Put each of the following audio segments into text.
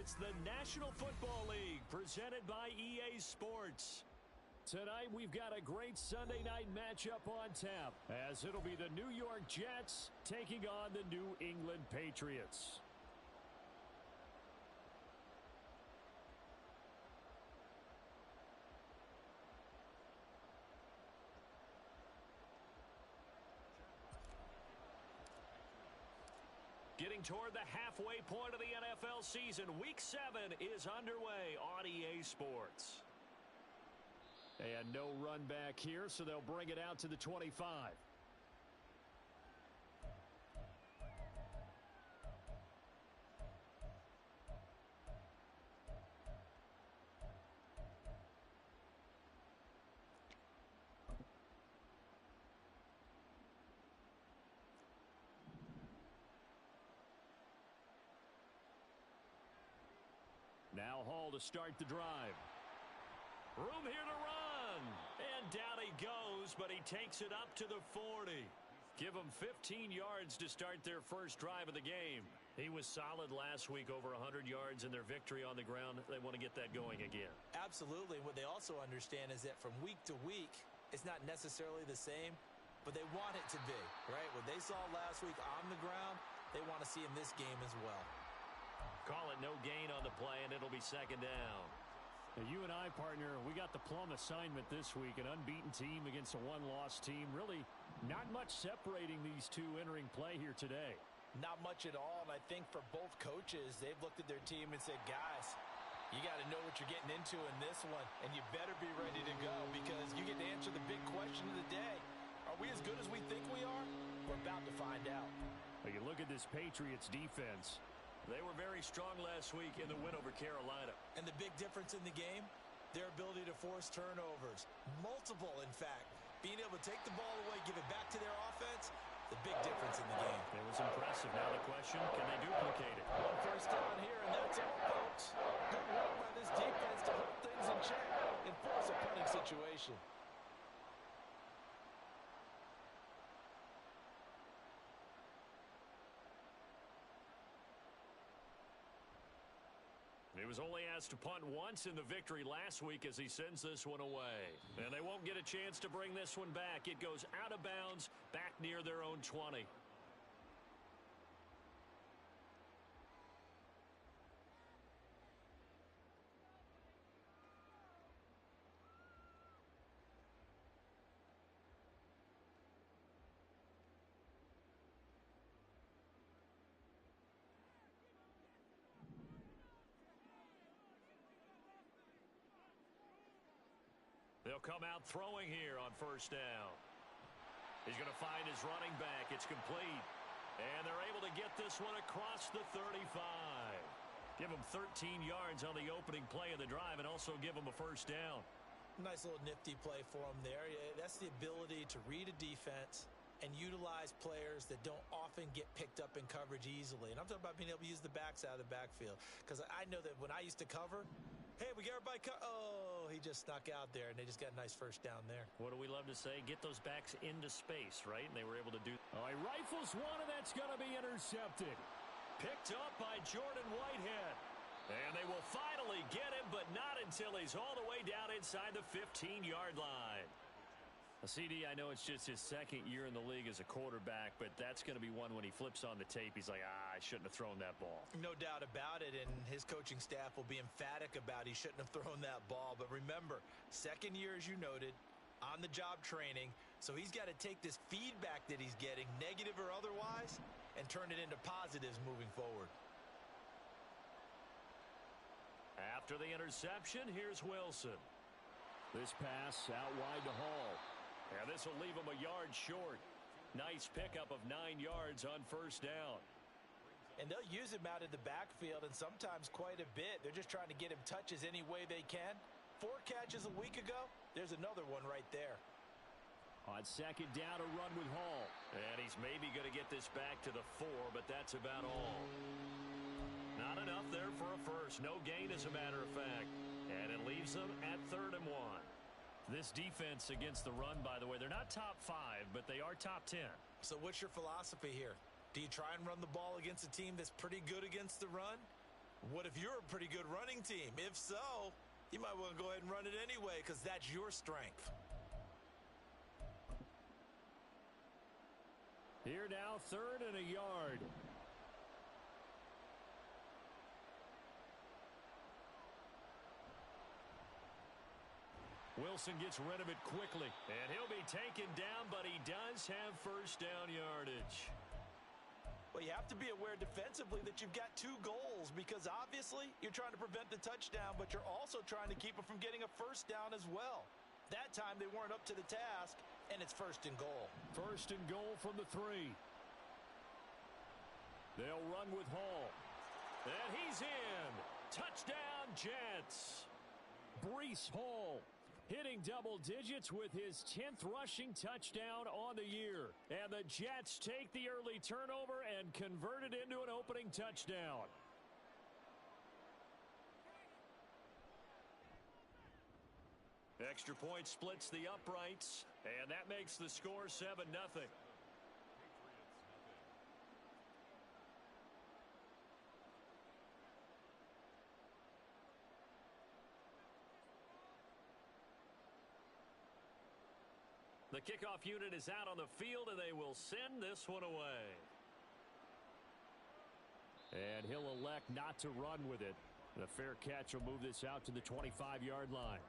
It's the National Football League presented by EA Sports. Tonight we've got a great Sunday night matchup on tap, as it'll be the New York Jets taking on the New England Patriots. Getting toward the halfway point of the NFL season, Week 7 is underway on EA Sports. And no run back here, so they'll bring it out to the 25. Now Hall to start the drive. Room here to run. And down he goes, but he takes it up to the 40. Give them 15 yards to start their first drive of the game. He was solid last week, over 100 yards in their victory on the ground. They want to get that going again. Absolutely. What they also understand is that from week to week, it's not necessarily the same, but they want it to be, right? What they saw last week on the ground, they want to see in this game as well. Call it no gain on the play, and it'll be second down. Now, you and I, partner, we got the plum assignment this week. An unbeaten team against a one-loss team. Really not much separating these two entering play here today. Not much at all, and I think for both coaches, they've looked at their team and said, guys, you got to know what you're getting into in this one, and you better be ready to go because you get to answer the big question of the day. Are we as good as we think we are? We're about to find out. Well, you look at this Patriots defense. They were very strong last week in the win over Carolina. And the big difference in the game, their ability to force turnovers. Multiple, in fact. Being able to take the ball away, give it back to their offense, the big difference in the game. It was impressive. Now the question, can they duplicate it? One first down here, and that's all, folks. Good work by this defense to hold things in check and force a punting situation. He was only asked to punt once in the victory last week as he sends this one away. And they won't get a chance to bring this one back. It goes out of bounds back near their own 20. They'll come out throwing here on first down. He's going to find his running back. It's complete. And they're able to get this one across the 35. Give them 13 yards on the opening play of the drive and also give them a first down. Nice little nifty play for them there. That's the ability to read a defense and utilize players that don't often get picked up in coverage easily. And I'm talking about being able to use the backs out of the backfield. Because I know that when I used to cover, hey, we got everybody oh, he just snuck out there, and they just got a nice first down there. What do we love to say? Get those backs into space, right? And they were able to do. Oh, he rifles one, and that's going to be intercepted. Picked up by Jordan Whitehead. And they will finally get him, but not until he's all the way down inside the 15-yard line. CD, I know it's just his second year in the league as a quarterback, but that's going to be one when he flips on the tape. He's like, I shouldn't have thrown that ball. No doubt about it, and his coaching staff will be emphatic about he shouldn't have thrown that ball. But remember, second year, as you noted, on-the-job training, so he's got to take this feedback that he's getting, negative or otherwise, and turn it into positives moving forward. After the interception, here's Wilson. This pass out wide to Hall. And this will leave him a yard short. Nice pickup of 9 yards on first down. And they'll use him out in the backfield, and sometimes quite a bit. They're just trying to get him touches any way they can. 4 catches a week ago. There's another one right there. On second down, a run with Hall. And he's maybe going to get this back to the 4, but that's about all. Not enough there for a first. No gain, as a matter of fact. And it leaves them at 3rd and 1. This defense against the run, by the way, they're not top 5, but they are top 10. So what's your philosophy here? Do you try and run the ball against a team that's pretty good against the run? What if you're a pretty good running team? If so, you might want to go ahead and run it anyway because that's your strength. Here now, 3rd and a yard. Wilson gets rid of it quickly, and he'll be taken down, but he does have first down yardage. Well, you have to be aware defensively that you've got 2 goals because obviously you're trying to prevent the touchdown, but you're also trying to keep it from getting a first down as well. That time they weren't up to the task, and it's 1st and goal. 1st and goal from the 3. They'll run with Hall. And he's in. Touchdown, Jets. Breece Hall hitting double digits with his 10th rushing touchdown on the year. And the Jets take the early turnover and convert it into an opening touchdown. Extra point splits the uprights, and that makes the score 7-0. The kickoff unit is out on the field, and they will send this one away. And he'll elect not to run with it. The fair catch will move this out to the 25-yard line.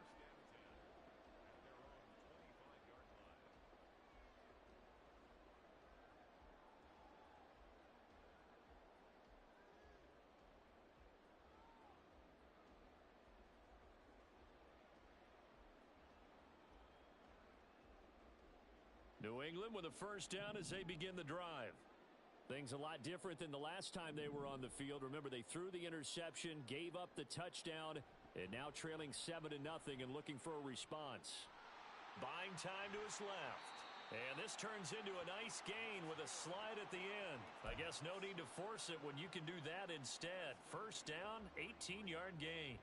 New England with a first down as they begin the drive. Things a lot different than the last time they were on the field. Remember, they threw the interception, gave up the touchdown, and now trailing 7-0 and looking for a response. Buying time to his left. And this turns into a nice gain with a slide at the end. I guess no need to force it when you can do that instead. First down, 18-yard gain.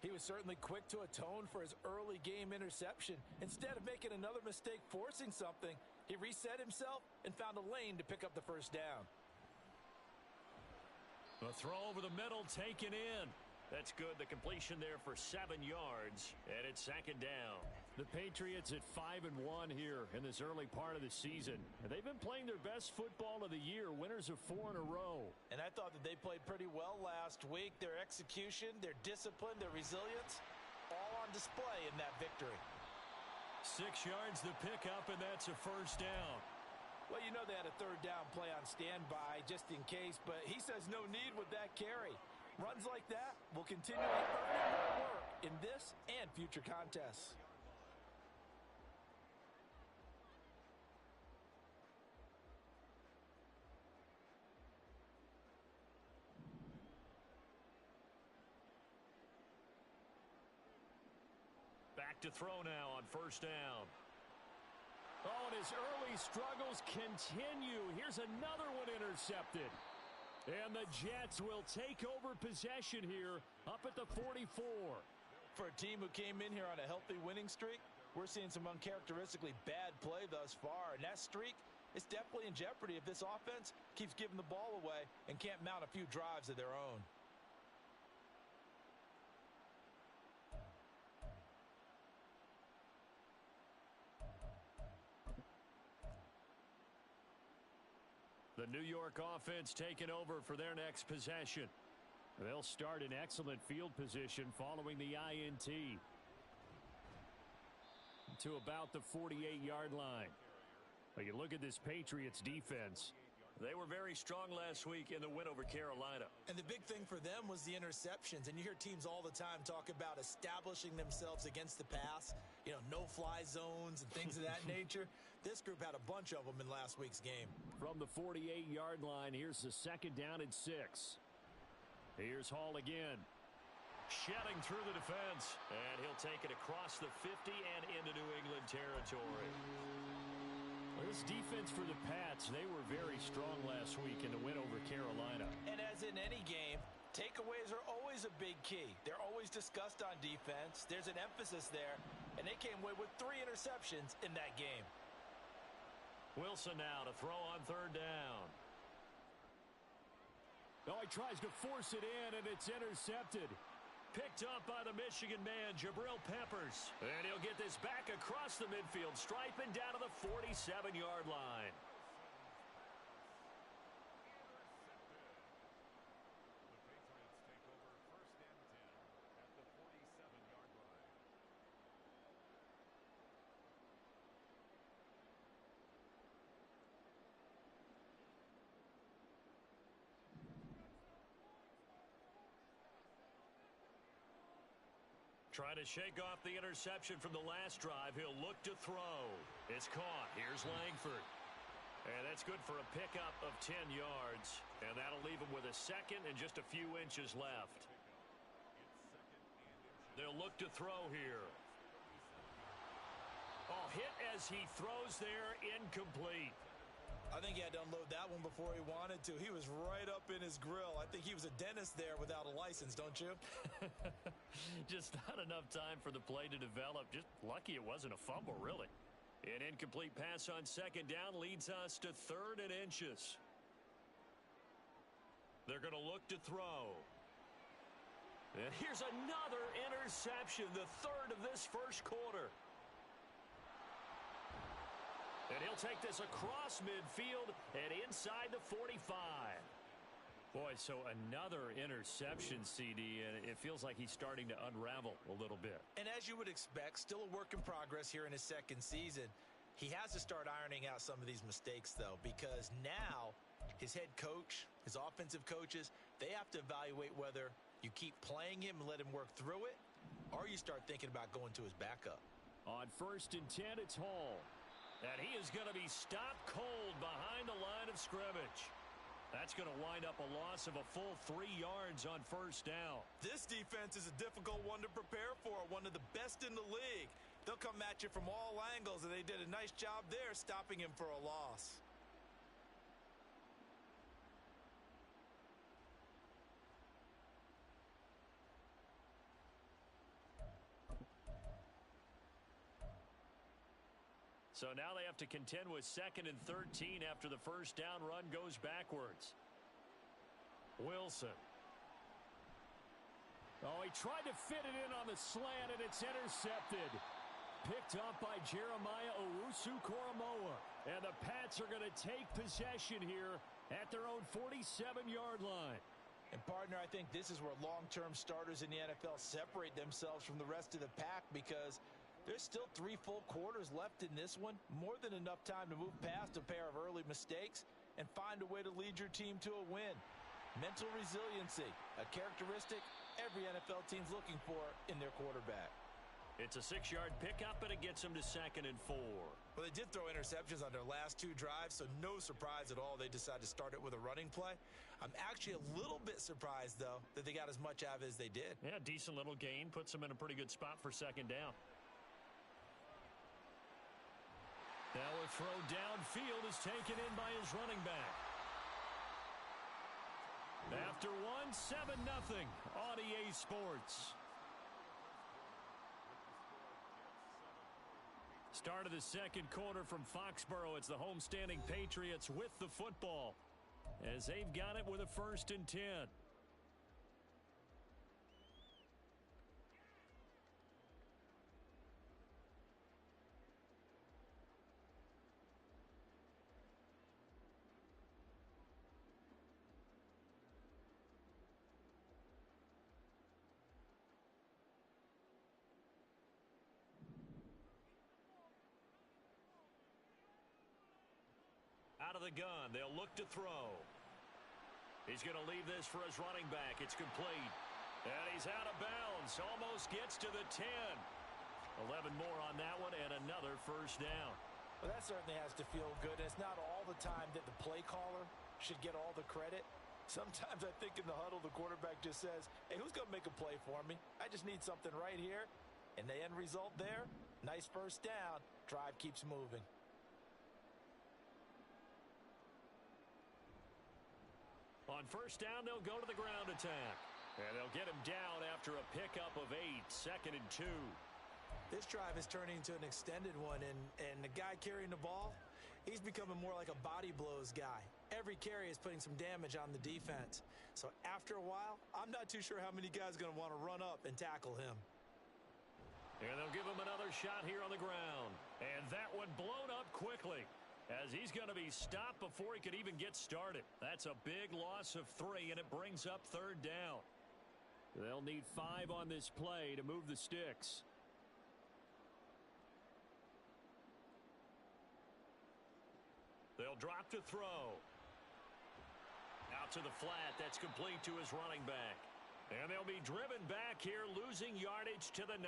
He was certainly quick to atone for his early game interception. Instead of making another mistake forcing something, he reset himself and found a lane to pick up the first down. A throw over the middle taken in. That's good. The completion there for 7 yards, and it's 2nd down. The Patriots at 5-1 here in this early part of the season. And they've been playing their best football of the year, winners of 4 in a row. And I thought that they played pretty well last week. Their execution, their discipline, their resilience, all on display in that victory. 6 yards to pick up, and that's a first down. Well, you know they had a 3rd down play on standby just in case, but he says no need with that carry. Runs like that will continue to earn more work in this and future contests. Back to throw now on first down. Oh, and his early struggles continue. Here's another one intercepted. And the Jets will take over possession here up at the 44. For a team who came in here on a healthy winning streak, we're seeing some uncharacteristically bad play thus far. And that streak is definitely in jeopardy if this offense keeps giving the ball away and can't mount a few drives of their own. The New York offense taking over for their next possession. They'll start in excellent field position following the INT to about the 48-yard line. But you look at this Patriots defense. They were very strong last week in the win over Carolina. And the big thing for them was the interceptions. And you hear teams all the time talk about establishing themselves against the pass. You know, no-fly zones and things of that nature. This group had a bunch of them in last week's game. From the 48-yard line, here's the 2nd down and 6. Here's Hall again. Shedding through the defense. And he'll take it across the 50 and into New England territory. This defense for the Pats, they were very strong last week in the win over Carolina. And as in any game, takeaways are always a big key. They're always discussed on defense. There's an emphasis there, and they came away with 3 interceptions in that game. Wilson now to throw on 3rd down. Oh, he tries to force it in, and it's intercepted. Picked up by the Michigan man, Jabril Peppers. And he'll get this back across the midfield stripe and down to the 47-yard line. Trying to shake off the interception from the last drive. He'll look to throw. It's caught. Here's Langford. And that's good for a pickup of 10 yards. And that'll leave him with a second and just a few inches left. They'll look to throw here. Oh, hit as he throws there, incomplete. I think he had to unload that one before he wanted to. He was right up in his grill. I think he was a dentist there without a license, don't you? Just not enough time for the play to develop. Just lucky it wasn't a fumble, really. An incomplete pass on second down leads us to 3rd and inches. They're going to look to throw. And here's another interception, the 3rd of this first quarter. And he'll take this across midfield and inside the 45. Boy, so another interception, CD, and it feels like he's starting to unravel a little bit. And as you would expect, still a work in progress here in his second season. He has to start ironing out some of these mistakes, though, because now his head coach, his offensive coaches, they have to evaluate whether you keep playing him and let him work through it, or you start thinking about going to his backup. On 1st and 10, it's Hall. And he is going to be stopped cold behind the line of scrimmage. That's going to wind up a loss of a full 3 yards on 1st down. This defense is a difficult one to prepare for, one of the best in the league. They'll come at you from all angles, and they did a nice job there stopping him for a loss. So now they have to contend with 2nd and 13 after the first down run goes backwards. Wilson. Oh, he tried to fit it in on the slant, and it's intercepted. Picked up by Jeremiah Owusu-Koramoah. And the Pats are going to take possession here at their own 47-yard line. And, partner, I think this is where long-term starters in the NFL separate themselves from the rest of the pack, because there's still 3 full quarters left in this one. More than enough time to move past a pair of early mistakes and find a way to lead your team to a win. Mental resiliency, a characteristic every NFL team's looking for in their quarterback. It's a 6-yard pickup, and it gets them to 2nd and 4. Well, they did throw interceptions on their last 2 drives, so no surprise at all they decided to start it with a running play. I'm actually a little bit surprised, though, that they got as much out of it as they did. Yeah, decent little gain. Puts them in a pretty good spot for 2nd down. Now a throw downfield is taken in by his running back. After one, 7-0 on EA Sports. Start of the second quarter from Foxborough. It's the homestanding Patriots with the football, as they've got it with a 1st and 10. Out of the gun, they'll look to throw. He's going to leave this for his running back. It's complete. And he's out of bounds. Almost gets to the 10. 11 more on that one, and another 1st down. Well, that certainly has to feel good. And it's not all the time that the play caller should get all the credit. Sometimes I think in the huddle, the quarterback just says, hey, who's going to make a play for me? I just need something right here. And the end result there, nice 1st down. Drive keeps moving. On 1st down, they'll go to the ground attack. And they'll get him down after a pickup of 8, 2nd and 2. This drive is turning into an extended one, and the guy carrying the ball, He's becoming more like a body blows guy. Every carry is putting some damage on the defense. So after a while, I'm not too sure how many guys are going to want to run up and tackle him. And they'll give him another shot here on the ground. And that one blown up quickly, as he's going to be stopped before he could even get started. That's a big loss of 3, and it brings up 3rd down. They'll need 5 on this play to move the sticks. They'll drop to throw. Out to the flat. That's complete to his running back. And they'll be driven back here, losing yardage to the 9.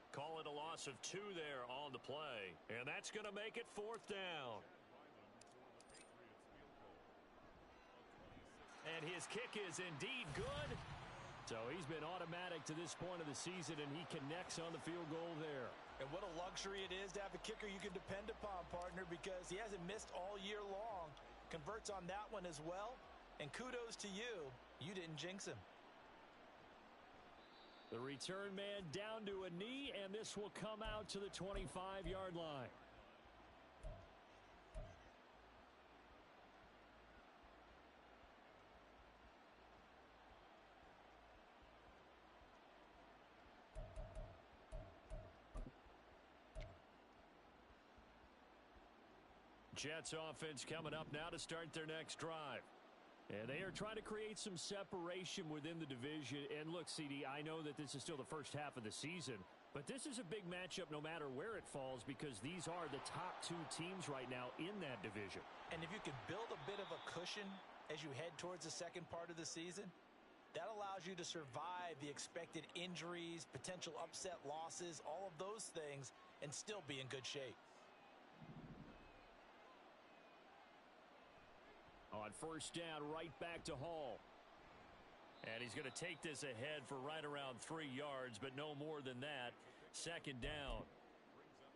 Call it a loss of 2 there on the play. And that's going to make it 4th down. And his kick is indeed good. So he's been automatic to this point of the season, and he connects on the field goal there. And what a luxury it is to have a kicker you can depend upon, partner, because he hasn't missed all year long. Converts on that one as well. And kudos to you. You didn't jinx him. The return man down to a knee, and this will come out to the 25-yard line. Jets offense coming up now to start their next drive. And they are trying to create some separation within the division. And look, CD, I know that this is still the first half of the season, but this is a big matchup no matter where it falls, because these are the top 2 teams right now in that division. And if you can build a bit of a cushion as you head towards the second part of the season, that allows you to survive the expected injuries, potential upset losses, all of those things, and still be in good shape. On 1st down, right back to Hall. And he's going to take this ahead for right around 3 yards, but no more than that. 2nd down.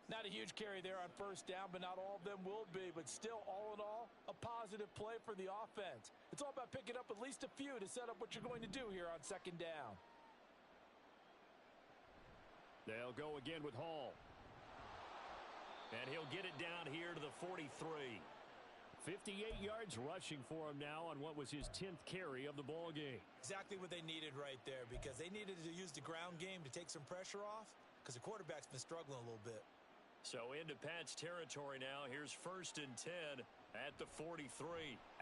Not a huge carry there on 1st down, but not all of them will be. But still, all in all, a positive play for the offense. It's all about picking up at least a few to set up what you're going to do here on 2nd down. They'll go again with Hall. And he'll get it down here to the 43. 58 yards rushing for him now on what was his 10th carry of the ball game. Exactly what they needed right there, because they needed to use the ground game to take some pressure off, because the quarterback's been struggling a little bit. So into Pat's territory now. Here's 1st and 10 at the 43.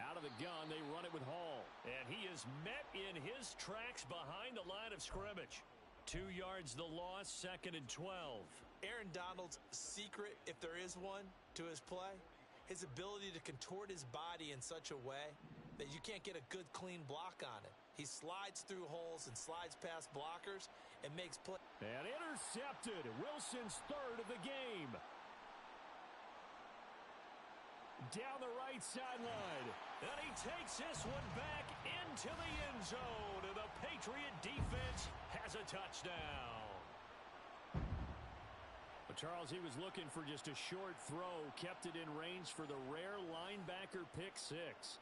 Out of the gun, they run it with Hall. And he is met in his tracks behind the line of scrimmage. 2 yards the loss, 2nd and 12. Aaron Donald's secret, if there is one, to his play, his ability to contort his body in such a way that you can't get a good, clean block on it. He slides through holes and slides past blockers and makes play. And intercepted. Wilson's 3rd of the game. Down the right sideline. And he takes this one back into the end zone. And the Patriot defense has a touchdown. Charles, he was looking for just a short throw, kept it in range for the rare linebacker pick 6.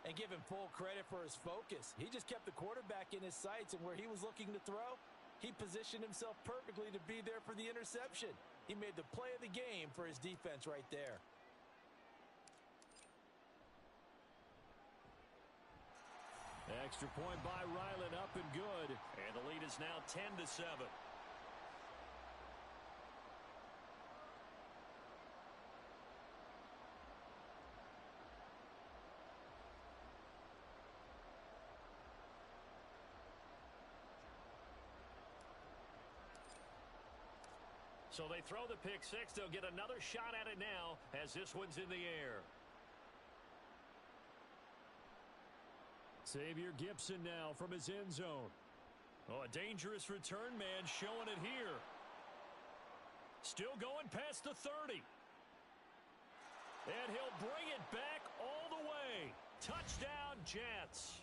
And give him full credit for his focus. He just kept the quarterback in his sights, and where he was looking to throw, he positioned himself perfectly to be there for the interception. He made the play of the game for his defense right there. Extra point by Ryland, up and good. And the lead is now 10-7. So they throw the pick 6. They'll get another shot at it now as this one's in the air. Xavier Gipson now from his end zone. Oh, a dangerous return man showing it here. Still going past the 30. And he'll bring it back all the way. Touchdown, Jets.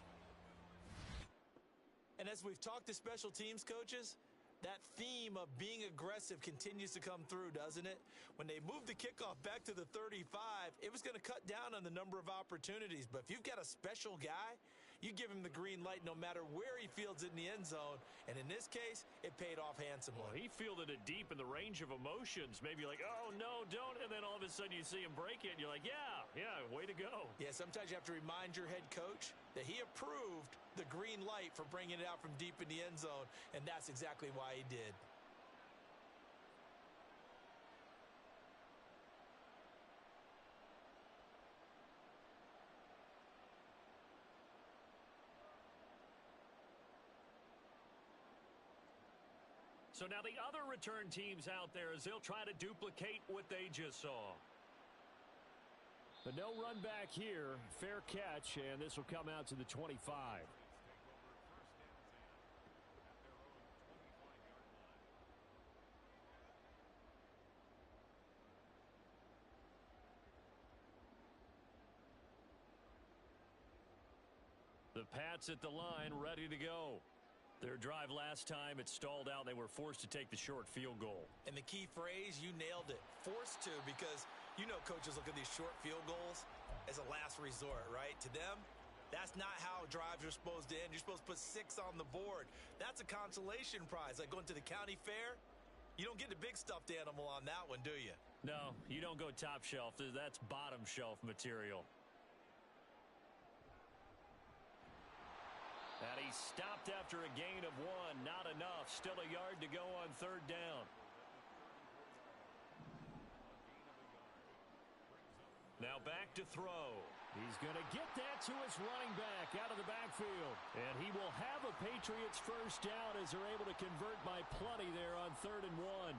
And as we've talked to special teams coaches, that theme of being aggressive continues to come through, doesn't it? When they moved the kickoff back to the 35, it was going to cut down on the number of opportunities. But if you've got a special guy, You give him the green light no matter where he fields it in the end zone. And in this case, it paid off handsomely. Well, he fielded it deep in the range of emotions. Maybe like, oh, no, don't. And then all of a sudden you see him break it. And you're like, yeah, way to go. Yeah, sometimes you have to remind your head coach that he approved the green light for bringing it out from deep in the end zone. And that's exactly why he did. So now the other return teams out there as they'll try to duplicate what they just saw. But no run back here. Fair catch, and this will come out to the 25. The Pats at the line, ready to go. Their drive last time, it stalled out. They were forced to take the short field goal. And the key phrase, you nailed it. Forced to, because you know coaches look at these short field goals as a last resort, right? To them, that's not how drives are supposed to end. You're supposed to put 6 on the board. That's a consolation prize. Like going to the county fair, you don't get the big stuffed animal on that one, do you? No, you don't go top shelf. That's bottom shelf material. And he stopped after a gain of 1. Not enough. Still a yard to go on third down. Now back to throw. He's going to get that to his running back out of the backfield. And he will have a Patriots first down as they're able to convert by plenty there on 3rd and 1.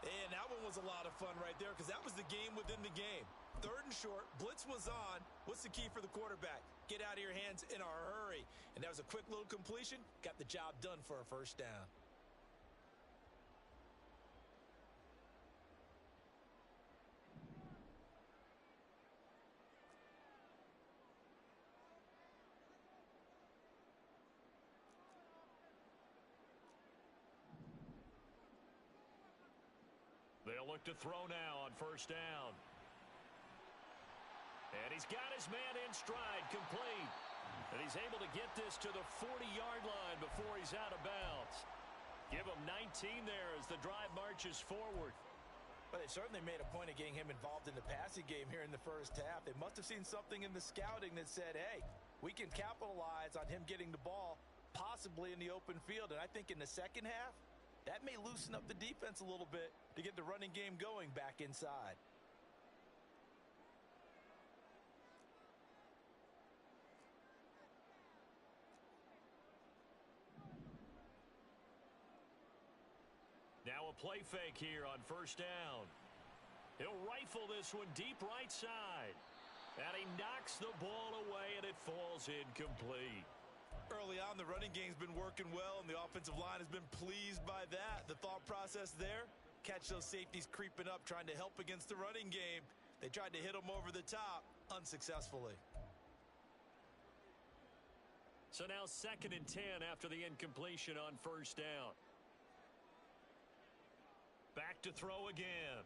And that one was a lot of fun right there because that was the game within the game. 3rd and short, blitz was on. What's the key for the quarterback? Get out of your hands in a hurry. And that was a quick little completion. Got the job done for a first down. They'll look to throw now on first down. And he's got his man in stride, complete. And he's able to get this to the 40-yard line before he's out of bounds. Give him 19 there as the drive marches forward. But they certainly made a point of getting him involved in the passing game here in the first half. They must have seen something in the scouting that said, hey, we can capitalize on him getting the ball possibly in the open field. And I think in the second half, that may loosen up the defense a little bit to get the running game going back inside. Now a play fake here on first down. He'll rifle this one deep right side. And he knocks the ball away, and it falls incomplete. Early on, the running game's been working well, and the offensive line has been pleased by that. The thought process there, catch those safeties creeping up, trying to help against the running game. They tried to hit them over the top, unsuccessfully. So now 2nd and 10 after the incompletion on first down. Back to throw again.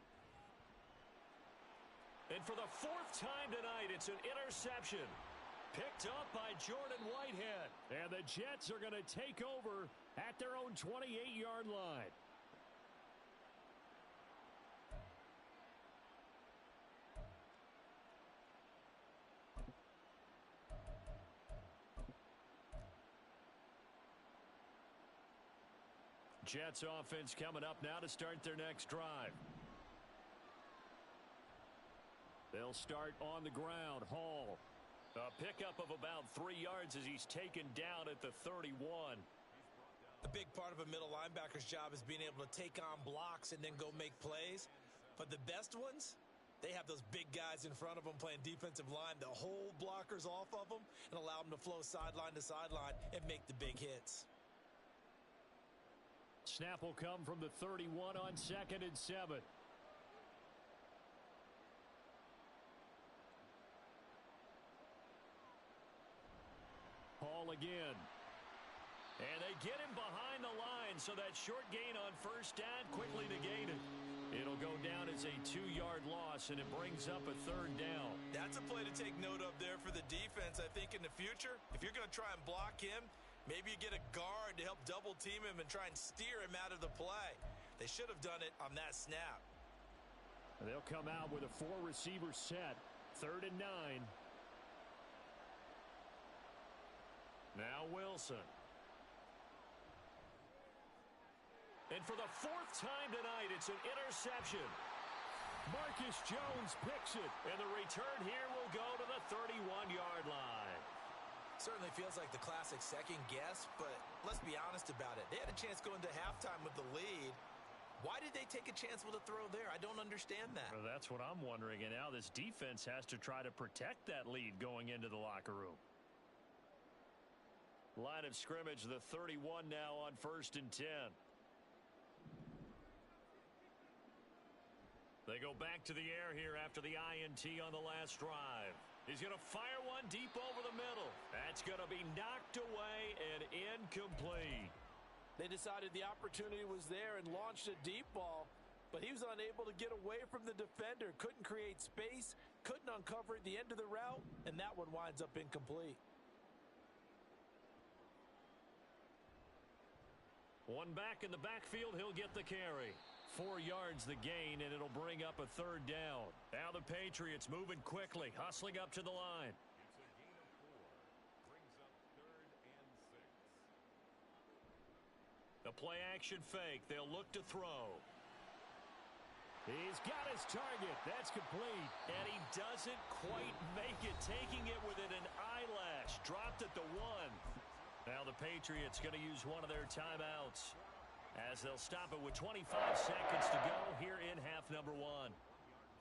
And for the 4th time tonight, it's an interception. Picked up by Jordan Whitehead. And the Jets are going to take over at their own 28-yard line. Jets offense coming up now to start their next drive. They'll start on the ground. Hall. A pickup of about 3 yards as he's taken down at the 31. A big part of a middle linebacker's job is being able to take on blocks and then go make plays. But the best ones, they have those big guys in front of them playing defensive line that hold blockers off of them and allow them to flow sideline to sideline and make the big hits. Snap will come from the 31 on 2nd and 7. Hall again. And they get him behind the line, so that short gain on first down quickly negated. It'll go down as a 2-yard loss, and it brings up a 3rd down. That's a play to take note of there for the defense. I think in the future, if you're going to try and block him, maybe you get a guard to help double team him and try and steer him out of the play. They should have done it on that snap. They'll come out with a 4-receiver set. 3rd and 9. Now Wilson. And for the 4th time tonight, it's an interception. Marcus Jones picks it, and the return here will go to the 31-yard line. Certainly feels like the classic second guess, but let's be honest about it. They had a chance going to halftime with the lead. Why did they take a chance with a throw there? I don't understand that. Well, that's what I'm wondering, and now this defense has to try to protect that lead going into the locker room. Line of scrimmage, the 31 now on 1st and 10. They go back to the air here after the INT on the last drive. He's going to fire one deep over the middle. That's going to be knocked away and incomplete. They decided the opportunity was there and launched a deep ball, but he was unable to get away from the defender. Couldn't create space, couldn't uncover at the end of the route, and that one winds up incomplete. One back in the backfield, he'll get the carry. 4 yards the gain, and it'll bring up a 3rd down. Now the Patriots moving quickly, hustling up to the line. The play-action fake. They'll look to throw. He's got his target. That's complete. And he doesn't quite make it, taking it within an eyelash. Dropped at the 1. Now the Patriots going to use one of their timeouts, as they'll stop it with 25 seconds to go here in half number 1.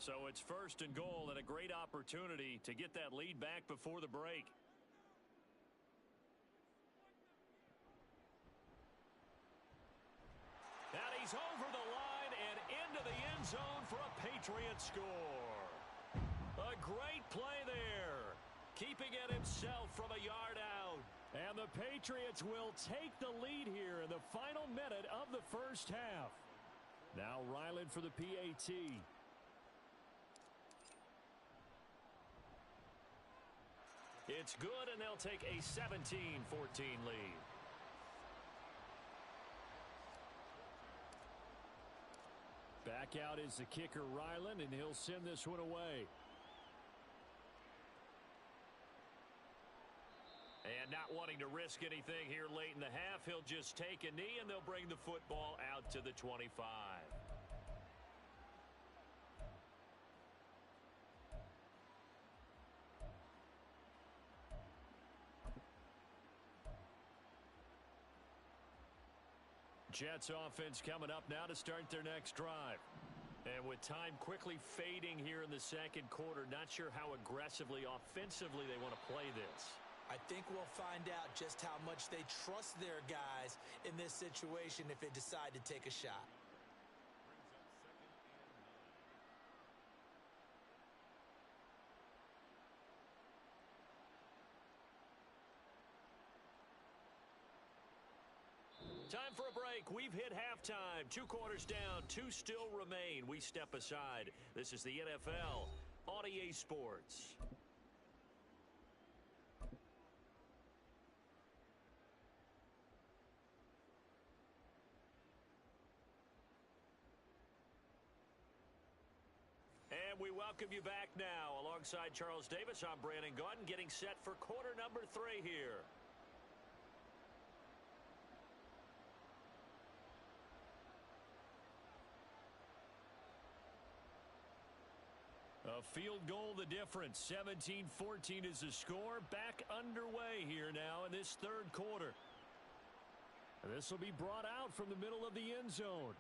So it's 1st and goal, and a great opportunity to get that lead back before the break. And he's over the line and into the end zone for a Patriot score. A great play there, keeping it himself from a yard out. And the Patriots will take the lead here in the final minute of the 1st half. Now Ryland for the PAT. It's good, and they'll take a 17-14 lead. Back out is the kicker, Ryland, and he'll send this one away. And not wanting to risk anything here late in the half, he'll just take a knee, and they'll bring the football out to the 25. Jets offense coming up now to start their next drive. And with time quickly fading here in the 2nd quarter, not sure how aggressively, offensively they want to play this. I think we'll find out just how much they trust their guys in this situation if they decide to take a shot. Time for a break. We've hit halftime. 2 quarters down, 2 still remain. We step aside. This is the NFL on EA Sports. And we welcome you back now. Alongside Charles Davis, I'm Brandon Gaudin, getting set for quarter number 3 here. A field goal the difference. 17-14 is the score. Back underway here now in this 3rd quarter. This will be brought out from the middle of the end zone.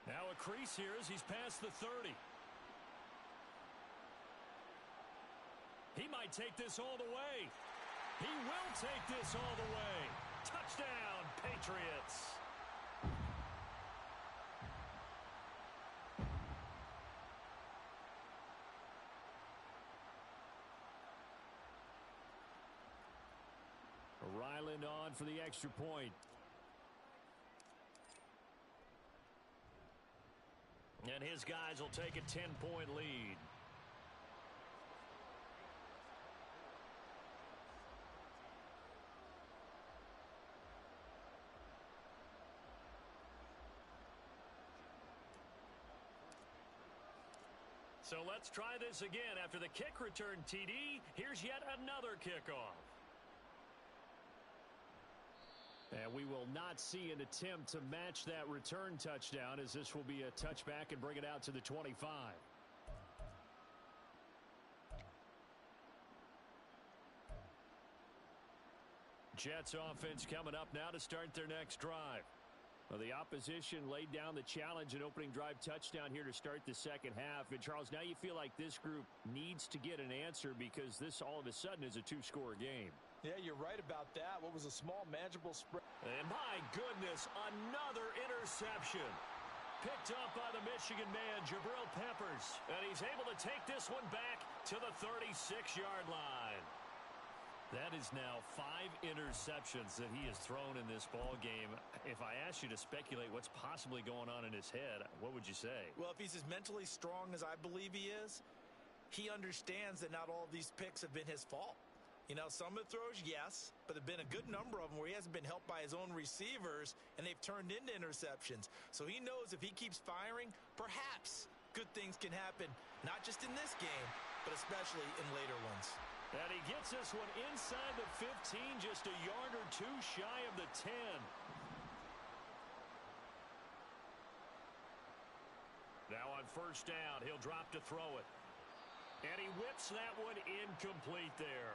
Now a crease here as he's past the 30. He might take this all the way. He will take this all the way. Touchdown, Patriots. Ryland on for the extra point. And And his guys will take a 10-point lead. So let's try this again. After the kick return TD, here's yet another kickoff. And we will not see an attempt to match that return touchdown, as this will be a touchback and bring it out to the 25. Jets offense coming up now to start their next drive. Well, the opposition laid down the challenge and opening drive touchdown here to start the second half. And, Charles, now you feel like this group needs to get an answer because this all of a sudden is a two-score game. Yeah, you're right about that. What was a small, manageable spread. And, my goodness, another interception. Picked up by the Michigan man, Jabril Peppers. And he's able to take this one back to the 36-yard line. That is now 5 interceptions that he has thrown in this ball game. If I asked you to speculate what's possibly going on in his head, what would you say? Well, if he's as mentally strong as I believe he is, he understands that not all of these picks have been his fault. You know, some of the throws, yes, but there have been a good number of them where he hasn't been helped by his own receivers, and they've turned into interceptions. So he knows if he keeps firing, perhaps good things can happen, not just in this game, but especially in later ones. And he gets this one inside the 15, just a yard or two shy of the 10. Now on first down, he'll drop to throw it. And he whips that one incomplete there.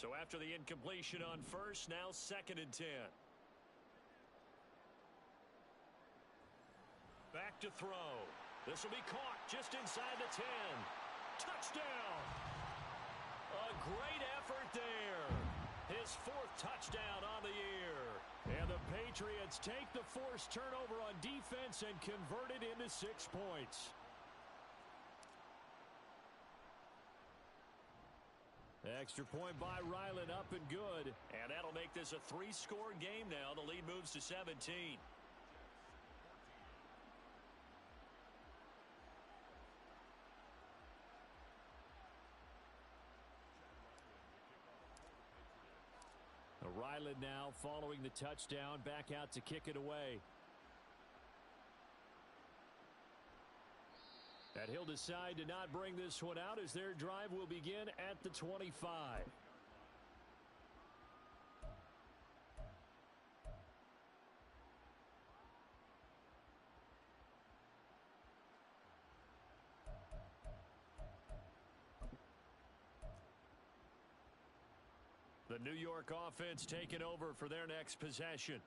So after the incompletion on first, now 2nd and 10. Back to throw. This will be caught just inside the 10. Touchdown! A great effort there. His 4th touchdown on the year. And the Patriots take the forced turnover on defense and convert it into 6 points. Extra point by Ryland, up and good. And that'll make this a 3-score game now. The lead moves to 17. Ryland now following the touchdown, back out to kick it away. And he'll decide to not bring this one out as their drive will begin at the 25. The New York offense taking over for their next possession.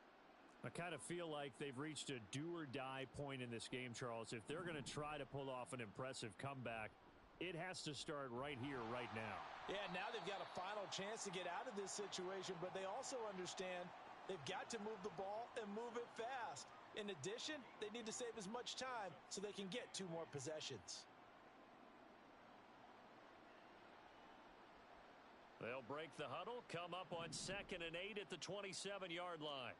I kind of feel like they've reached a do-or-die point in this game, Charles. If they're going to try to pull off an impressive comeback, it has to start right here, right now. Yeah, now they've got a final chance to get out of this situation, but they also understand they've got to move the ball and move it fast. In addition, they need to save as much time so they can get 2 more possessions. They'll break the huddle, come up on 2nd and 8 at the 27-yard line.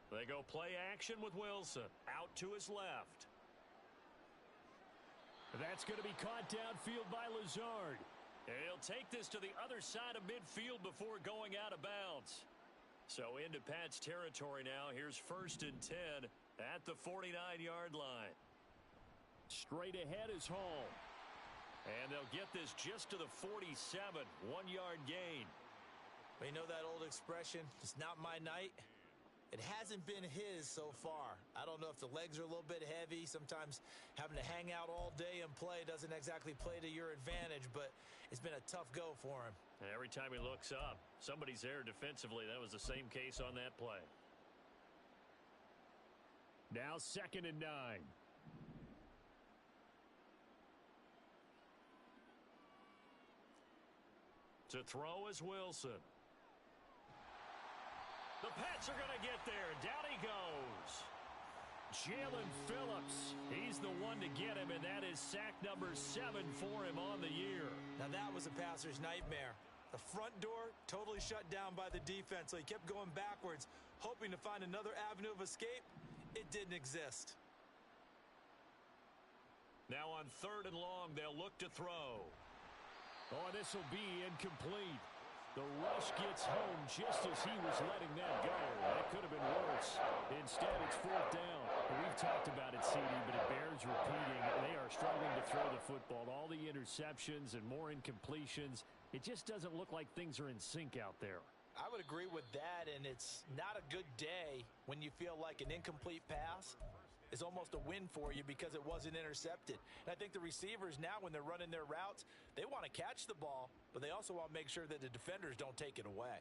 They go play action with Wilson. Out to his left. That's going to be caught downfield by Lazard. And he'll take this to the other side of midfield before going out of bounds. So into Pat's territory now. Here's 1st and 10 at the 49-yard line. Straight ahead is Hall. And they'll get this just to the 47, 1-yard gain. Well, you know that old expression, it's not my night. It hasn't been his so far. I don't know if the legs are a little bit heavy. Sometimes having to hang out all day and play doesn't exactly play to your advantage, but it's been a tough go for him. And every time he looks up, somebody's there defensively. That was the same case on that play. Now 2nd and 9. To throw is Wilson. The Pats are going to get there. Down he goes. Jalen Phillips. He's the one to get him, and that is sack number 7 for him on the year. Now that was a passer's nightmare. The front door totally shut down by the defense, so he kept going backwards, hoping to find another avenue of escape. It didn't exist. Now on 3rd and long, they'll look to throw. Oh, this will be incomplete. The rush gets home just as he was letting that go. That could have been worse. Instead, it's 4th down. We've talked about it, CD, but it bears repeating. They are struggling to throw the football. All the interceptions and more incompletions. It just doesn't look like things are in sync out there. I would agree with that, and it's not a good day when you feel like an incomplete pass is almost a win for you because it wasn't intercepted. And I think the receivers now, when they're running their routes, they want to catch the ball, but they also want to make sure that the defenders don't take it away.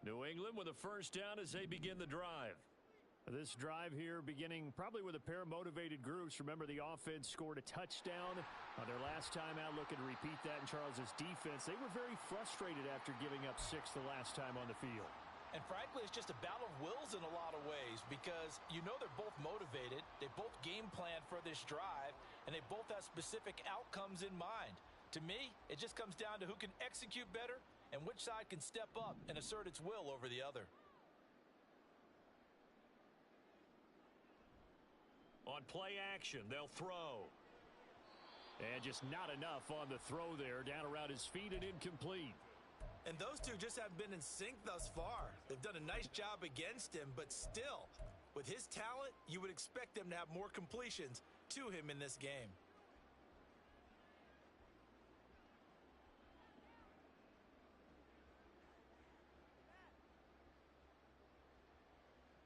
New England with a 1st down as they begin the drive. This drive here beginning probably with a pair of motivated groups. Remember, the offense scored a touchdown on their last time out, looking to repeat that in Charles's defense. They were very frustrated after giving up 6 the last time on the field. And frankly, it's just a battle of wills in a lot of ways because you know they're both motivated, they both game plan for this drive, and they both have specific outcomes in mind. To me, it just comes down to who can execute better and which side can step up and assert its will over the other. On play action, they'll throw. And just not enough on the throw there. Down around his feet and incomplete. And those two just haven't been in sync thus far. They've done a nice job against him, but still, with his talent, you would expect them to have more completions to him in this game.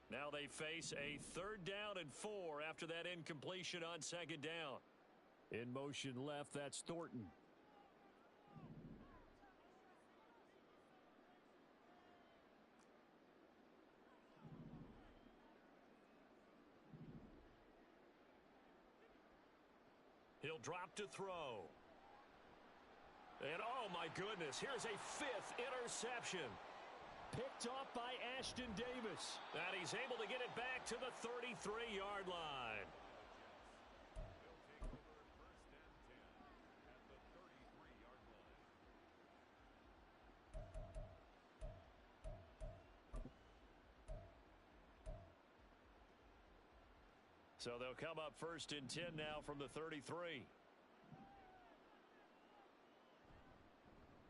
Now they face a 3rd down and 4 after that incompletion on 2nd down. In motion left, that's Thornton. He'll drop to throw. And oh my goodness, here's a 5th interception. Picked off by Ashton Davis. And he's able to get it back to the 33-yard line. So they'll come up 1st and 10 now from the 33.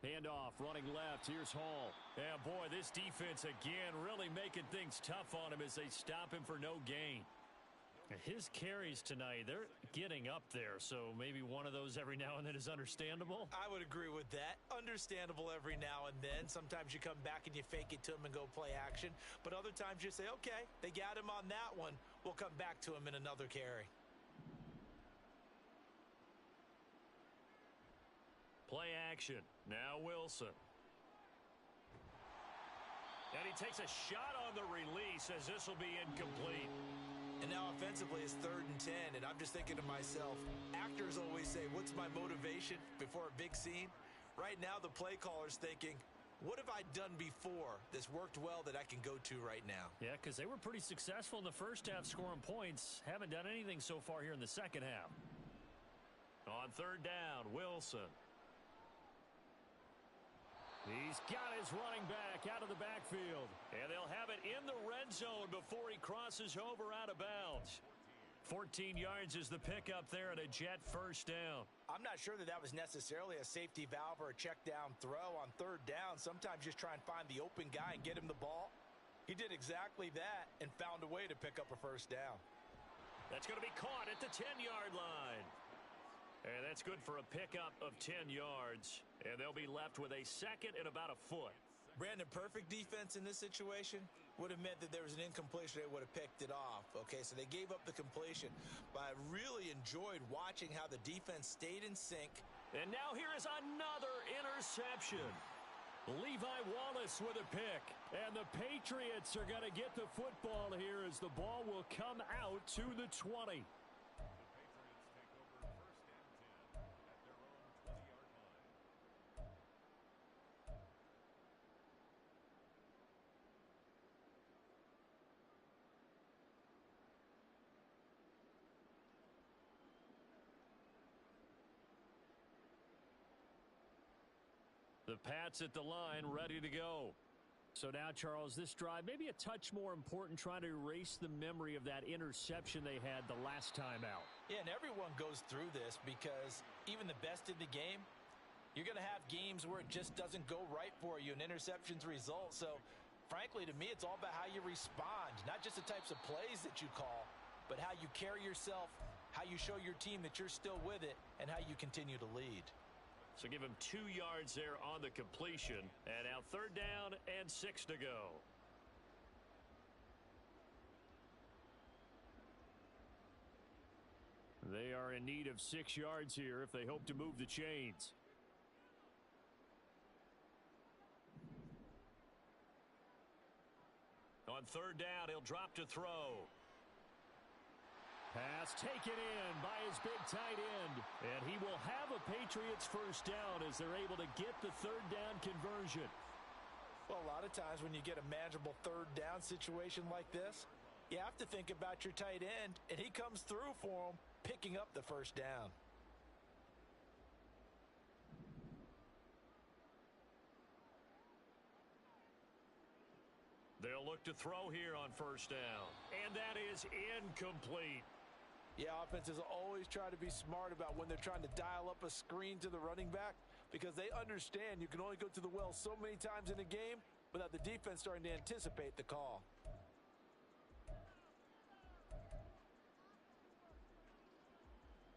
Handoff, running left. Here's Hall. Yeah, boy, this defense again really making things tough on him as they stop him for no gain. His carries tonight, they're getting up there, so maybe one of those every now and then is understandable. I would agree with that. Understandable every now and then. Sometimes you come back and you fake it to him and go play action. But other times you say, okay, they got him on that one. We'll come back to him in another carry. Play action. Now Wilson. And he takes a shot on the release as this will be incomplete. And now offensively it's 3rd and 10, and I'm just thinking to myself, actors always say, what's my motivation before a big scene? Right now the play caller's thinking, what have I done before that's worked well that I can go to right now? Yeah, because they were pretty successful in the first half scoring points. Haven't done anything so far here in the second half. On 3rd down, Wilson. He's got his running back out of the backfield. And they'll have it in the red zone before he crosses over out of bounds. 14 yards is the pickup there and a Jet 1st down. I'm not sure that was necessarily a safety valve or a check down throw on 3rd down. Sometimes just try and find the open guy and get him the ball. He did exactly that and found a way to pick up a 1st down. That's going to be caught at the 10-yard line. And that's good for a pickup of 10 yards. And they'll be left with a 2nd and about a foot. Brandon, perfect defense in this situation would have meant that there was an incompletion. They would have picked it off. Okay, so they gave up the completion. But I really enjoyed watching how the defense stayed in sync. And now here is another interception. Levi Wallace with a pick. And the Patriots are going to get the football here as the ball will come out to the 20. The Pats at the line, ready to go. So now, Charles, this drive maybe a touch more important, trying to erase the memory of that interception they had the last time out. Yeah, and everyone goes through this because even the best in the game, you're going to have games where it just doesn't go right for you and interceptions result. So, frankly, to me, it's all about how you respond, not just the types of plays that you call, but how you carry yourself, how you show your team that you're still with it, and how you continue to lead. So give him 2 yards there on the completion. And now 3rd down and 6 to go. They are in need of 6 yards here if they hope to move the chains. On 3rd down, he'll drop to throw. Pass taken in by his big tight end. And he will have a Patriots first down as they're able to get the 3rd down conversion. Well, a lot of times when you get a manageable 3rd down situation like this, you have to think about your tight end, and he comes through for him, picking up the first down. They'll look to throw here on 1st down. And that is incomplete. Yeah, offenses always try to be smart about when they're trying to dial up a screen to the running back because they understand you can only go to the well so many times in a game without the defense starting to anticipate the call.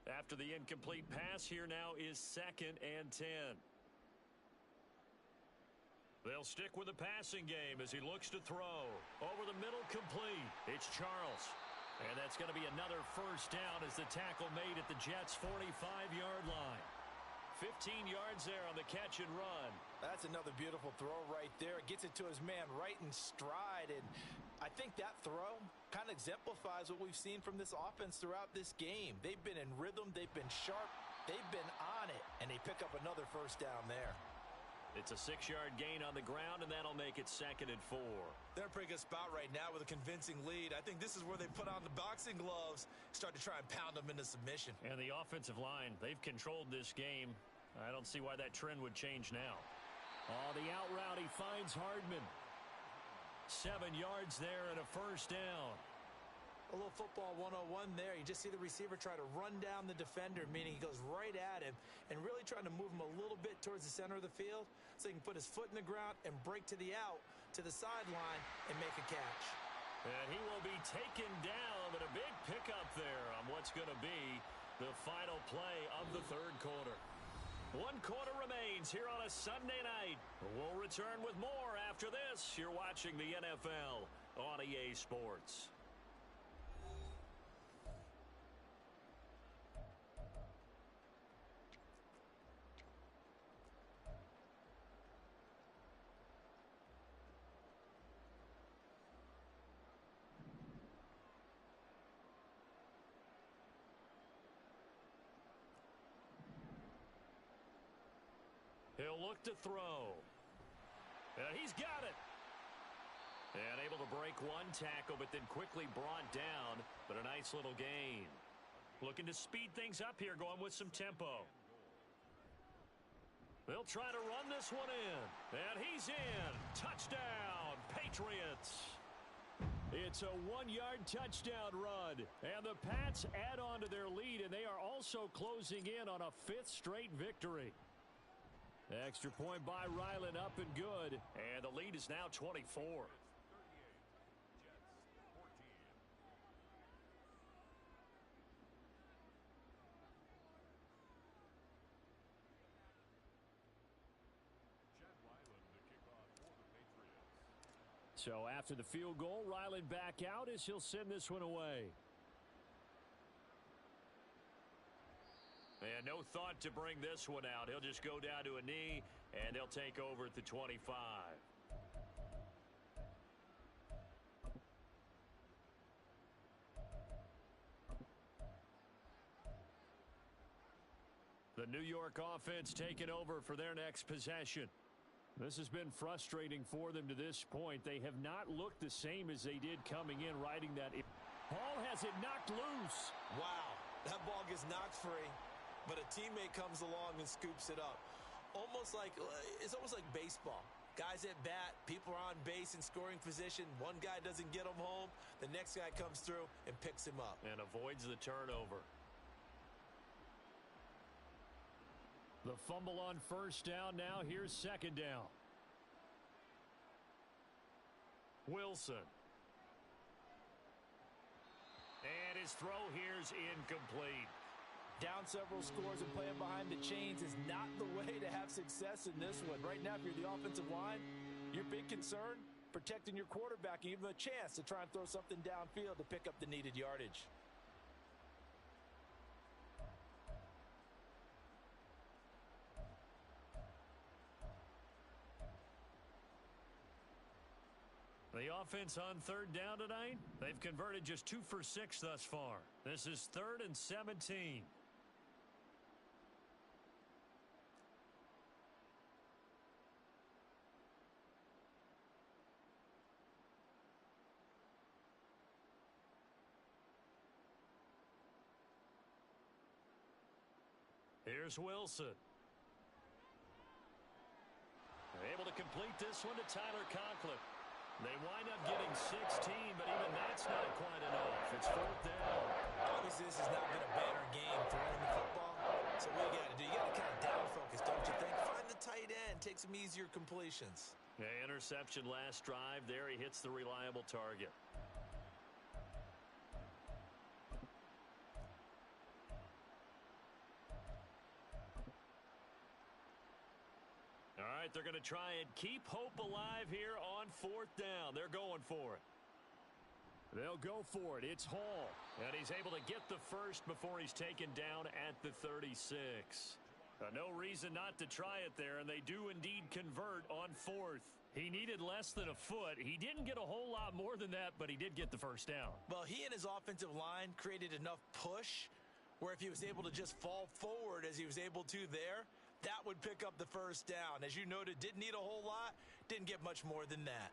After the incomplete pass, here now is 2nd and 10. They'll stick with the passing game as he looks to throw. Over the middle, complete. It's Charles. And that's going to be another first down as the tackle made at the Jets' 45-yard line. 15 yards there on the catch and run. That's another beautiful throw right there. It gets it to his man right in stride. And I think that throw kind of exemplifies what we've seen from this offense throughout this game. They've been in rhythm. They've been sharp. They've been on it. And they pick up another first down there. It's a 6-yard gain on the ground, and that'll make it 2nd and 4. They're in a pretty good spot right now with a convincing lead. I think this is where they put on the boxing gloves, start to try and pound them into submission. And the offensive line, they've controlled this game. I don't see why that trend would change now. Oh, the out route, he finds Hardman. 7 yards there and a first down. A little football 101 there. You just see the receiver try to run down the defender, meaning he goes right at him and really trying to move him a little bit towards the center of the field so he can put his foot in the ground and break to the out, to the sideline, and make a catch. And he will be taken down, but a big pickup there on what's going to be the final play of the 3rd quarter. 1 quarter remains here on a Sunday night. We'll return with more after this. You're watching the NFL on EA Sports. He'll look to throw. And he's got it. And able to break one tackle, but then quickly brought down. But a nice little gain. Looking to speed things up here, going with some tempo. They'll try to run this one in. And he's in. Touchdown, Patriots. It's a 1-yard touchdown run. And the Pats add on to their lead, and they are also closing in on a 5th straight victory. Extra point by Ryland, up and good. And the lead is now 24. So after the field goal, Ryland back out as he'll send this one away. And no thought to bring this one out. He'll just go down to a knee, and they'll take over at the 25. The New York offense taking over for their next possession. This has been frustrating for them to this point. They have not looked the same as they did coming in, riding that. Hall has it knocked loose. Wow, that ball gets knocked free, but a teammate comes along and scoops it up. almost like it's almost like baseball. Guys at bat, people are on base in scoring position. One guy doesn't get him home. The next guy comes through and picks him up. And avoids the turnover. The fumble on first down. Now here's second down. Wilson. And his throw here's incomplete. Down several scores and playing behind the chains is not the way to have success in this one. Right now, if you're the offensive line, your big concern, protecting your quarterback and give him a chance to try and throw something downfield to pick up the needed yardage. The offense on third down tonight, they've converted just 2 for 6 thus far. This is 3rd and 17. Here's Wilson. They're able to complete this one to Tyler Conklin. They wind up getting 16, but even that's not quite enough. It's 4th down. Obviously, this has not been a banner game throwing the football. So what you got to do, you got to kind of down focus, don't you think? Find the tight end, take some easier completions. Yeah, interception last drive. There he hits the reliable target. All right, they're going to try and keep hope alive here on 4th down. They're going for it. They'll go for it. It's Hall. And he's able to get the first before he's taken down at the 36. No reason not to try it there, and they do indeed convert on 4th. He needed less than a foot. He didn't get a whole lot more than that, but he did get the first down. Well, he and his offensive line created enough push where if he was able to just fall forward as he was able to there, that would pick up the first down. As you noted, didn't need a whole lot, didn't get much more than that.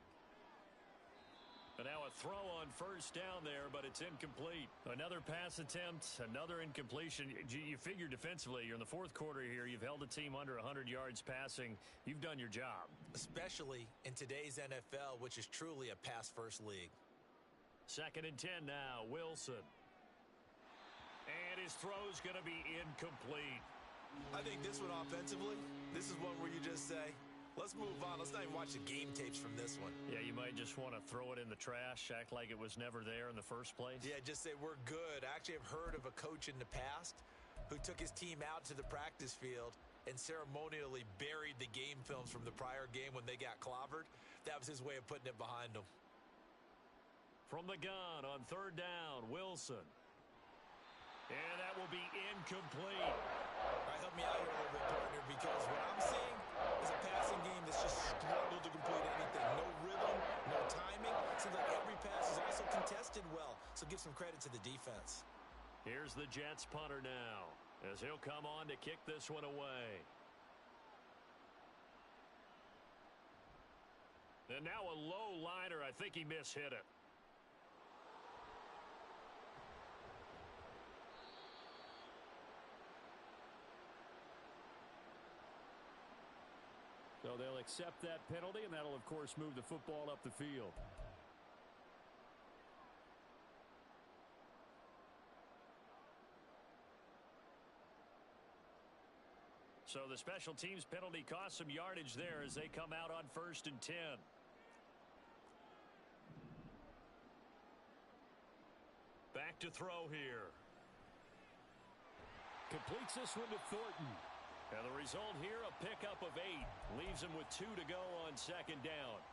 And now a throw on first down there, but it's incomplete. Another pass attempt, another incompletion. You figure defensively, you're in the 4th quarter here. You've held a team under 100 yards passing. You've done your job. Especially in today's NFL, which is truly a pass-first league. 2nd and 10 now, Wilson. And his throw's going to be incomplete. I think this one offensively, this is one where you just say, let's move on. Let's not even watch the game tapes from this one. Yeah, you might just want to throw it in the trash, act like it was never there in the first place. Yeah, just say we're good. I actually have heard of a coach in the past who took his team out to the practice field and ceremonially buried the game films from the prior game when they got clobbered. That was his way of putting it behind them. From the gun on 3rd down, Wilson. And that will be incomplete. All right, help me out here a little bit, partner, because what I'm seeing is a passing game that's just struggled to complete anything. No rhythm, no timing. Seems like every pass is also contested well, so give some credit to the defense. Here's the Jets punter now, as he'll come on to kick this one away. And now a low liner. I think he mishit it. So they'll accept that penalty, and that'll, of course, move the football up the field. So the special teams penalty cost some yardage there as they come out on 1st and 10. Back to throw here. Completes this one to Thornton. And the result here, a pickup of 8. Leaves him with 2 to go on 2nd down.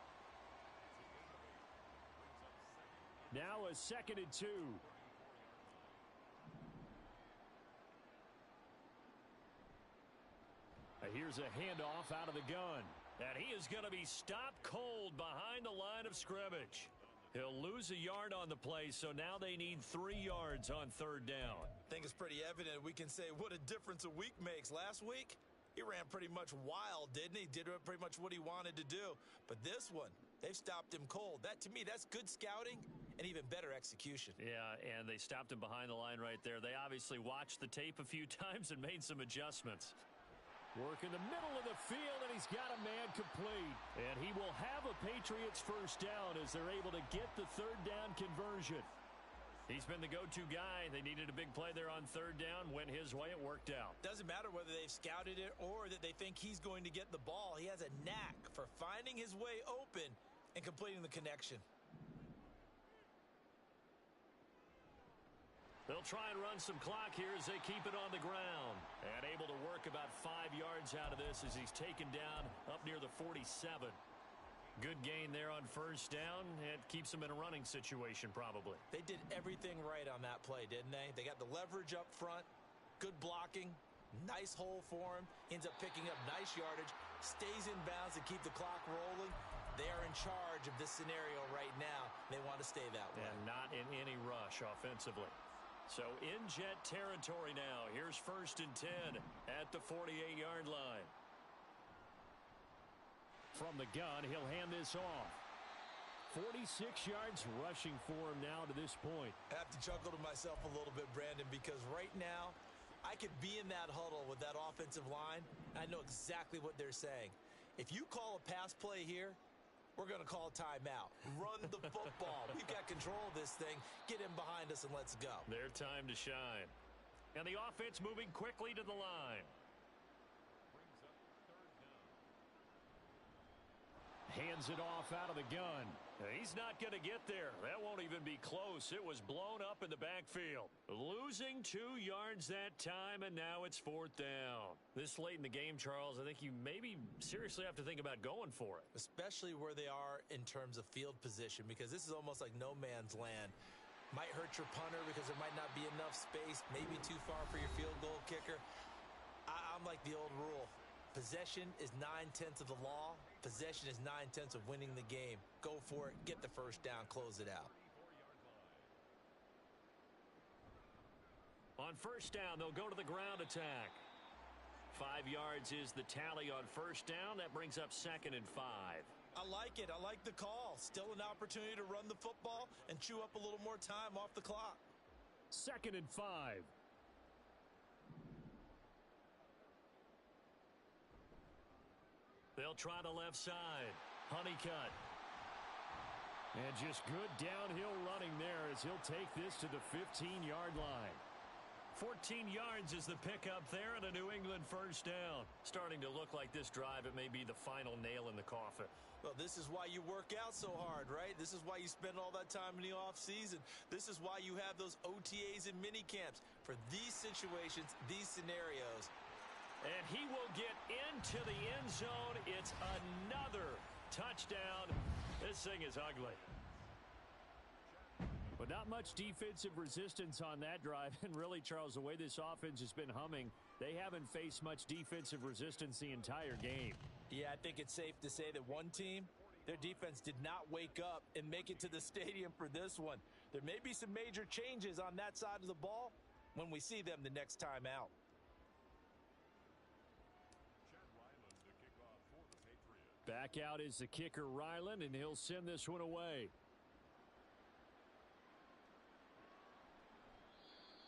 Now a 2nd and 2. Here's a handoff out of the gun. And he is going to be stopped cold behind the line of scrimmage. He'll lose a yard on the play, so now they need 3 yards on 3rd down. I think it's pretty evident. We can say what a difference a week makes. Last week, he ran pretty much wild, didn't he? Did pretty much what he wanted to do. But this one, they've stopped him cold. That, to me, that's good scouting and even better execution. Yeah, and they stopped him behind the line right there. They obviously watched the tape a few times and made some adjustments. Working the middle of the field, and he's got a man complete. And he will have a Patriots first down as they're able to get the third down conversion. He's been the go-to guy. They needed a big play there on third down. Went his way. It worked out. Doesn't matter whether they've scouted it or that they think he's going to get the ball. He has a knack for finding his way open and completing the connection. They'll try and run some clock here as they keep it on the ground. And able to work about 5 yards out of this as he's taken down up near the 47. Good gain there on first down. It keeps them in a running situation probably. They did everything right on that play, didn't they? They got the leverage up front, good blocking, nice hole for him, ends up picking up nice yardage, stays in bounds to keep the clock rolling. They are in charge of this scenario right now. They want to stay that way. And not in any rush offensively. So in jet territory now. Here's 1st and 10 at the 48-yard line. From the gun, he'll hand this off. 46 yards rushing for him now to this point. I have to chuckle to myself a little bit, Brandon, because right now I could be in that huddle with that offensive line. I know exactly what they're saying. If you call a pass play here, we're going to call timeout. Run the football. We've got control of this thing. Get in behind us and let's go. Their time to shine. And the offense moving quickly to the line. Hands it off out of the gun. He's not going to get there. That won't even be close. It was blown up in the backfield. Losing 2 yards that time, and now it's 4th down. This late in the game, Charles, I think you maybe seriously have to think about going for it. Especially where they are in terms of field position, because this is almost like no man's land. Might hurt your punter because there might not be enough space, maybe too far for your field goal kicker. I'm like the old rule. Possession is 9/10 of the law. Possession is 9/10 of winning the game. Go for it. Get the first down. Close it out. On first down, they'll go to the ground attack. 5 yards is the tally on first down. That brings up 2nd and 5. I like it. I like the call. Still an opportunity to run the football and chew up a little more time off the clock. 2nd and 5. They'll try the left side. Honeycutt. And just good downhill running there as he'll take this to the 15-yard line. 14 yards is the pickup there and a New England first down. Starting to look like this drive, it may be the final nail in the coffin. Well, this is why you work out so hard, right? This is why you spend all that time in the offseason. This is why you have those OTAs and mini camps. For these situations, these scenarios. And he will get into the end zone. It's another touchdown. This thing is ugly. But not much defensive resistance on that drive. And really, Charles, the way this offense has been humming, they haven't faced much defensive resistance the entire game. Yeah, I think it's safe to say that one team, their defense did not wake up and make it to the stadium for this one. There may be some major changes on that side of the ball when we see them the next time out. Back out is the kicker, Ryland, and he'll send this one away.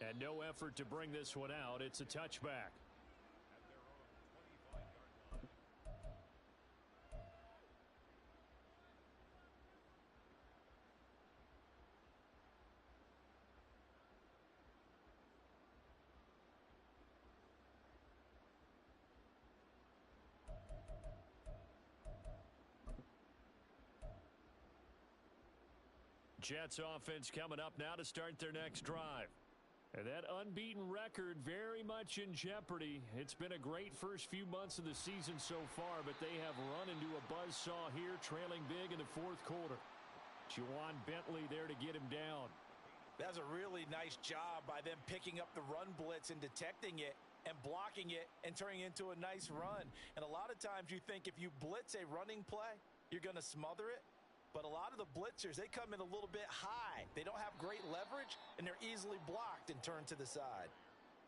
And no effort to bring this one out. It's a touchback. Jets offense coming up now to start their next drive. And that unbeaten record very much in jeopardy. It's been a great first few months of the season so far, but they have run into a buzzsaw here, trailing big in the 4th quarter. Juwan Bentley there to get him down. That's a really nice job by them picking up the run blitz and detecting it and blocking it and turning it into a nice run. And a lot of times you think if you blitz a running play, you're going to smother it. But a lot of the blitzers, they come in a little bit high. They don't have great leverage, and they're easily blocked and turned to the side.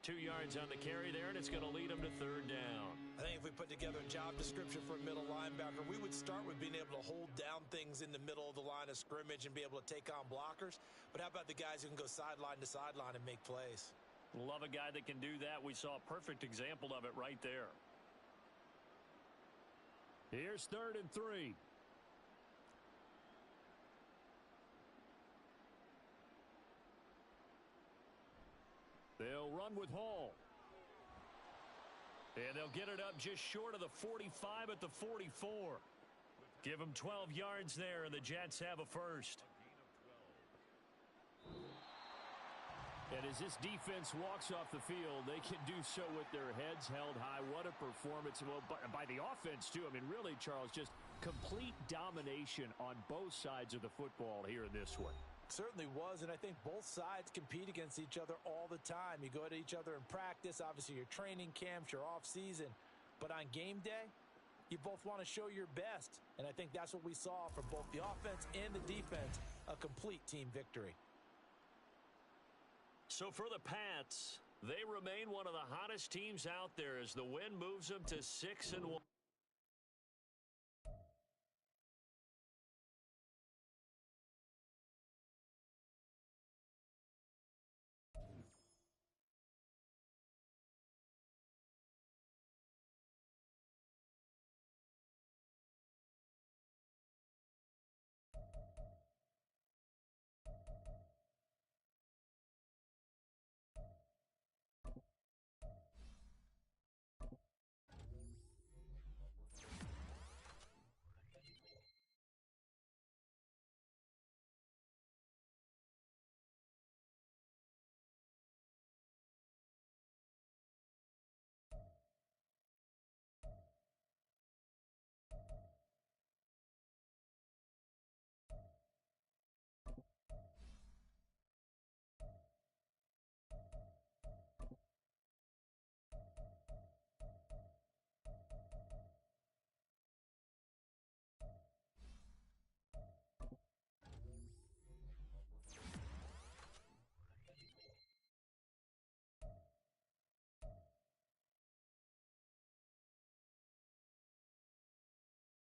2 yards on the carry there, and it's going to lead them to 3rd down. I think if we put together a job description for a middle linebacker, we would start with being able to hold down things in the middle of the line of scrimmage and be able to take on blockers. But how about the guys who can go sideline to sideline and make plays? Love a guy that can do that. We saw a perfect example of it right there. Here's 3rd and 3. They'll run with Hall. And they'll get it up just short of the 45 at the 44. Give them 12 yards there, and the Jets have a first. And as this defense walks off the field, they can do so with their heads held high. What a performance. Well, by the offense, too. I mean, really, Charles, just complete domination on both sides of the football here in this one. Certainly was, and I think both sides compete against each other all the time. You go at each other in practice, obviously your training camps, your off-season. But on game day, you both want to show your best. And I think that's what we saw from both the offense and the defense, a complete team victory. So for the Pats, they remain one of the hottest teams out there as the win moves them to 6-1.